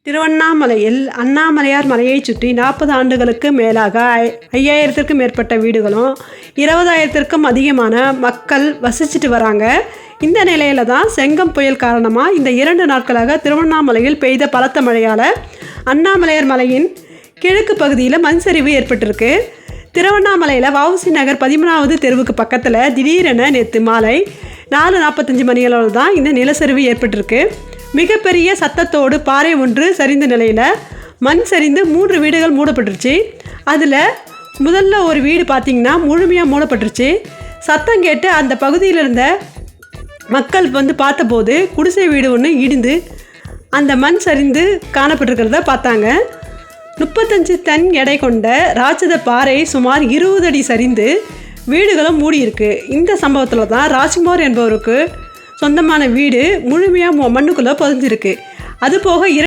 திருவண்ணாமலையில் அண்ணாமலையார் மலையைச் சுற்றி 40 ஆண்டுகளுக்கு மேலாக 5000த்திற்கும் மேற்பட்ட வீடுகளும் 20,000த்திற்கும் அதிகமான மக்கள் வசிச்சுட்டு வராங்க. இந்த நிலையில தான் செங்கம் புயல் காரணமாக இந்த 2 நாட்களாக திருவண்ணாமலையில் பெய்த பலத்த மழையால் அண்ணாமலையார் மலையின் கிழக்கு பகுதியில் மண் சரிவு ஏற்பட்டிருக்கு. திருவண்ணாமலையில் வஉசி நகர் 13வது தெருவுக்கு பக்கத்தில் திடீரென நேற்று மாலை 4:45 மணியளவில் தான் இந்த நிலச்சரிவு ஏற்பட்டிருக்கு. மிகப்பெரிய சத்தத்தோடு பாறை ஒன்று சரிந்த நிலையில் மண் சரிந்து 3 வீடுகள் மூடப்பட்டுருச்சு. அதில் முதல்ல ஒரு வீடு பார்த்திங்கன்னா முழுமையாக மூடப்பட்டுருச்சு. சத்தம் கேட்டு அந்த பகுதியில் இருந்த மக்கள் பார்த்தபோது குடிசை வீடு ஒன்று இடிந்து அந்த மண் சரிந்து காணப்பட்டிருக்கிறத பார்த்தாங்க. 35 டன் எடை கொண்ட ராட்சத பாறை சுமார் 20 அடி சரிந்து வீடுகளும் மூடியிருக்கு. இந்த சம்பவத்தில் தான் ராஜ்குமார் என்பவருக்கு சொந்தமான வீடு முழுமையாக மண்ணுக்குள்ளே புதைஞ்சிருக்கு. அதுபோக